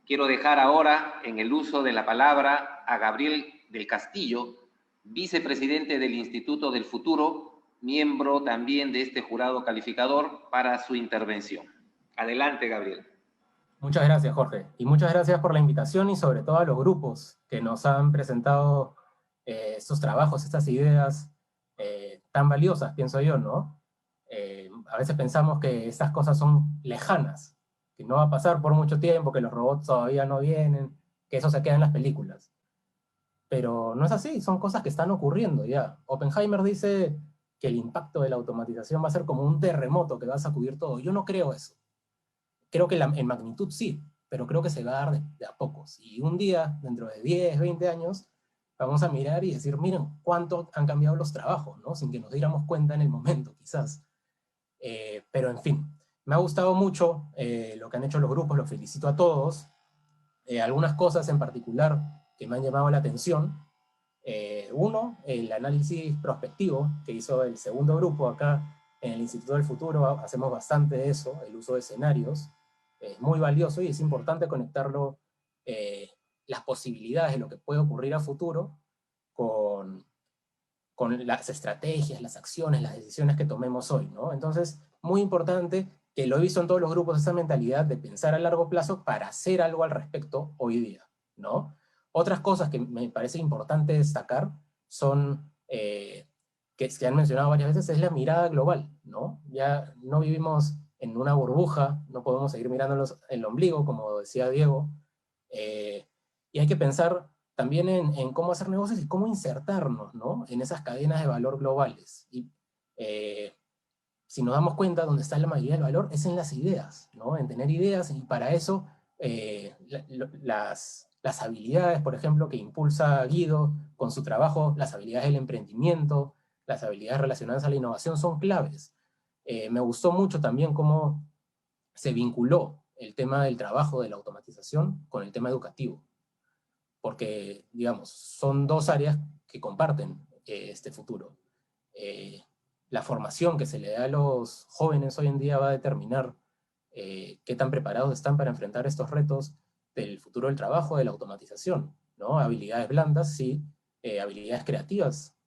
Quiero dejar ahora en el uso de la palabra a Gabriel del Castillo, vicepresidente del Instituto del Futuro, miembro también de este jurado calificador, para su intervención. Adelante, Gabriel. Muchas gracias, Jorge. Y muchas gracias por la invitación y sobre todo a los grupos que nos han presentado estos trabajos, estas ideas tan valiosas, pienso yo, ¿no? A veces pensamos que estas cosas son lejanas, que no va a pasar por mucho tiempo, que los robots todavía no vienen, que eso se queda en las películas. Pero no es así, son cosas que están ocurriendo ya. Oppenheimer dice que el impacto de la automatización va a ser como un terremoto que va a sacudir todo. Yo no creo eso. Creo que en magnitud sí, pero creo que se va a dar de a pocos. Y un día, dentro de 10, 20 años, vamos a mirar y decir, miren cuánto han cambiado los trabajos, ¿no? Sin que nos diéramos cuenta en el momento, quizás. Pero en fin, me ha gustado mucho lo que han hecho los grupos, los felicito a todos. Algunas cosas en particular que me han llamado la atención. Uno, el análisis prospectivo que hizo el segundo grupo acá en el Instituto del Futuro. Hacemos bastante de eso, el uso de escenarios. Es muy valioso y es importante conectarlo, las posibilidades de lo que puede ocurrir a futuro con, con las estrategias, las acciones, las decisiones que tomemos hoy, ¿no? Entonces, muy importante, que lo he visto en todos los grupos, esa mentalidad de pensar a largo plazo para hacer algo al respecto hoy día, ¿no? Otras cosas que me parece importante destacar son, que se han mencionado varias veces, es la mirada global, ¿no? Ya no vivimos en una burbuja, no podemos seguir mirándonos el ombligo, como decía Diego, y hay que pensar también en cómo hacer negocios y cómo insertarnos, ¿no? En esas cadenas de valor globales. Y si nos damos cuenta, donde está la mayoría del valor es en las ideas, ¿no? En tener ideas, y para eso las habilidades, por ejemplo, que impulsa Guido con su trabajo, las habilidades del emprendimiento, las habilidades relacionadas a la innovación son claves. Me gustó mucho también cómo se vinculó el tema del trabajo, de la automatización, con el tema educativo, porque, digamos, son dos áreas que comparten este futuro. La formación que se le da a los jóvenes hoy en día va a determinar qué tan preparados están para enfrentar estos retos del futuro del trabajo, de la automatización, ¿no? Habilidades blandas, sí, habilidades creativas,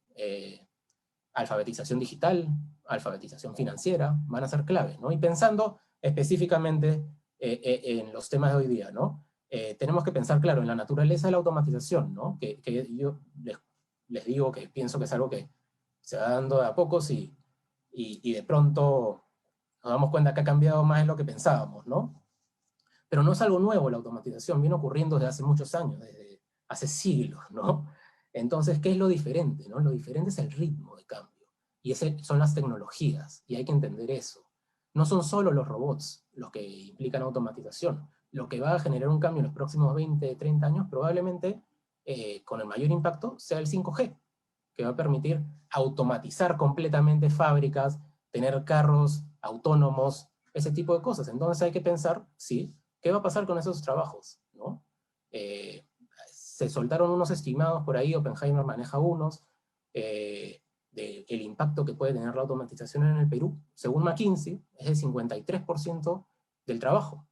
alfabetización digital, alfabetización financiera, van a ser claves, ¿no? Y pensando específicamente en los temas de hoy día, ¿no? Tenemos que pensar, claro, en la naturaleza de la automatización, ¿no? Que yo les digo que pienso que es algo que se va dando de a pocos y de pronto nos damos cuenta que ha cambiado más de lo que pensábamos, ¿no? Pero no es algo nuevo la automatización, viene ocurriendo desde hace muchos años, desde hace siglos, ¿no? Entonces, ¿qué es lo diferente, no? Lo diferente es el ritmo de cambio, y ese son las tecnologías, y hay que entender eso. No son solo los robots los que implican automatización. Lo que va a generar un cambio en los próximos 20, 30 años, probablemente, con el mayor impacto, sea el 5G, que va a permitir automatizar completamente fábricas, tener carros autónomos, ese tipo de cosas. Entonces hay que pensar, sí, ¿qué va a pasar con esos trabajos? ¿No? Se soltaron unos estimados por ahí, Oppenheimer maneja unos, del impacto que puede tener la automatización en el Perú. Según McKinsey, es el 53% del trabajo.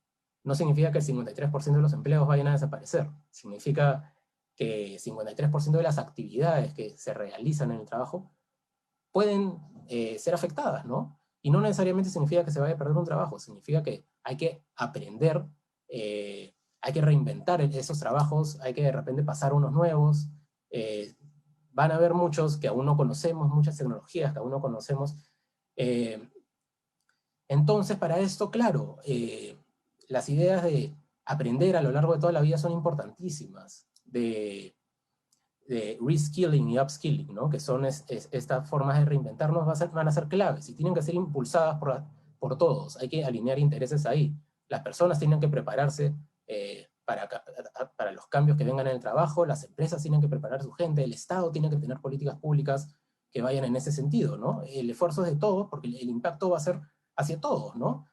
No significa que el 53% de los empleos vayan a desaparecer. Significa que 53% de las actividades que se realizan en el trabajo pueden ser afectadas, ¿no? Y no necesariamente significa que se vaya a perder un trabajo, significa que hay que aprender, hay que reinventar esos trabajos, hay que de repente pasar unos nuevos, van a haber muchos que aún no conocemos, muchas tecnologías que aún no conocemos. Entonces, para esto, claro, las ideas de aprender a lo largo de toda la vida son importantísimas, de reskilling y upskilling, ¿no? Que son estas formas de reinventarnos, van a ser claves y tienen que ser impulsadas por todos. Hay que alinear intereses ahí. Las personas tienen que prepararse para los cambios que vengan en el trabajo, las empresas tienen que preparar a su gente, el Estado tiene que tener políticas públicas que vayan en ese sentido, ¿no? El esfuerzo es de todos, porque el impacto va a ser hacia todos, ¿no?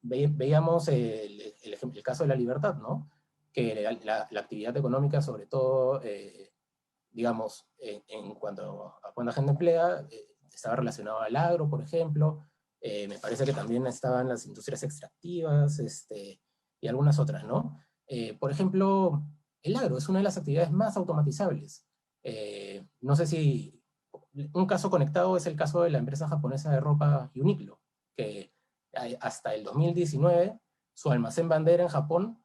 Veíamos el caso de la libertad, ¿no? Que la actividad económica, sobre todo, digamos, en cuanto a cuánta gente emplea, estaba relacionado al agro, por ejemplo. Me parece que también estaban las industrias extractivas, y algunas otras, ¿no? Por ejemplo, el agro es una de las actividades más automatizables. No sé si un caso conectado es el caso de la empresa japonesa de ropa Uniqlo, que hasta el 2019 su almacén bandera en Japón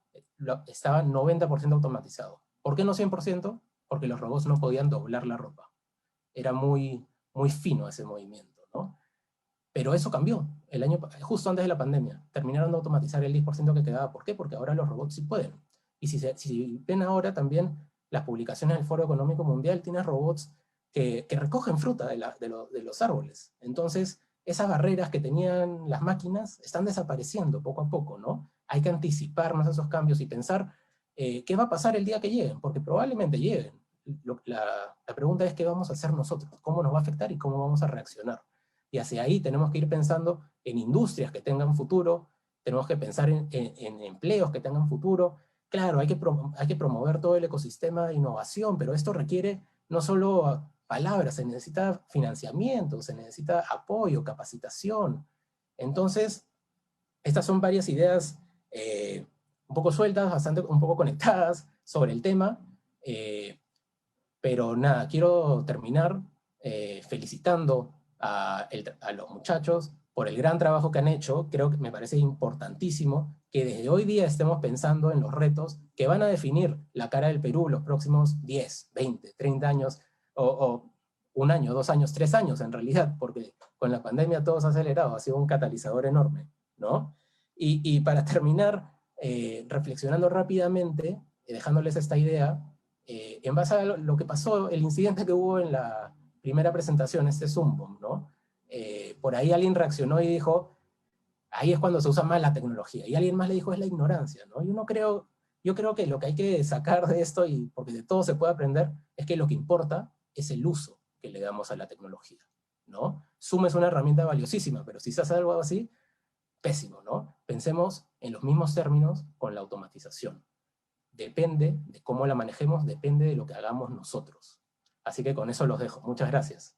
estaba 90% automatizado. ¿Por qué no 100%? Porque los robots no podían doblar la ropa. Era muy, muy fino ese movimiento, ¿no? Pero eso cambió justo antes de la pandemia. Terminaron de automatizar el 10% que quedaba. ¿Por qué? Porque ahora los robots sí pueden. Y si ven ahora también las publicaciones del Foro Económico Mundial, tienen robots que recogen fruta de los árboles. Entonces, esas barreras que tenían las máquinas están desapareciendo poco a poco, ¿no? Hay que anticiparnos a esos cambios y pensar qué va a pasar el día que lleguen, porque probablemente lleguen. La pregunta es qué vamos a hacer nosotros, cómo nos va a afectar y cómo vamos a reaccionar. Y hacia ahí tenemos que ir pensando en industrias que tengan futuro, tenemos que pensar en empleos que tengan futuro. Claro, hay que promover todo el ecosistema de innovación, pero esto requiere no solo palabras, se necesita financiamiento, se necesita apoyo, capacitación. Entonces, estas son varias ideas un poco sueltas, un poco conectadas sobre el tema, pero nada, quiero terminar felicitando a los muchachos por el gran trabajo que han hecho. Creo que me parece importantísimo que desde hoy día estemos pensando en los retos que van a definir la cara del Perú los próximos 10, 20, 30 años, o un año, 2 años, 3 años en realidad, porque con la pandemia todo se ha acelerado, ha sido un catalizador enorme, ¿no? Y para terminar, reflexionando rápidamente, dejándoles esta idea, en base a lo que pasó, el incidente que hubo en la primera presentación, este Zoom Bomb, ¿no? Por ahí alguien reaccionó y dijo, ahí es cuando se usa más la tecnología, y alguien más le dijo, es la ignorancia, ¿no? Yo creo que lo que hay que sacar de esto, y porque de todo se puede aprender, es que lo que importa es el uso que le damos a la tecnología, ¿no? Zoom es una herramienta valiosísima, pero si se hace algo así, pésimo, ¿no? Pensemos en los mismos términos con la automatización. Depende de cómo la manejemos, depende de lo que hagamos nosotros. Así que con eso los dejo. Muchas gracias.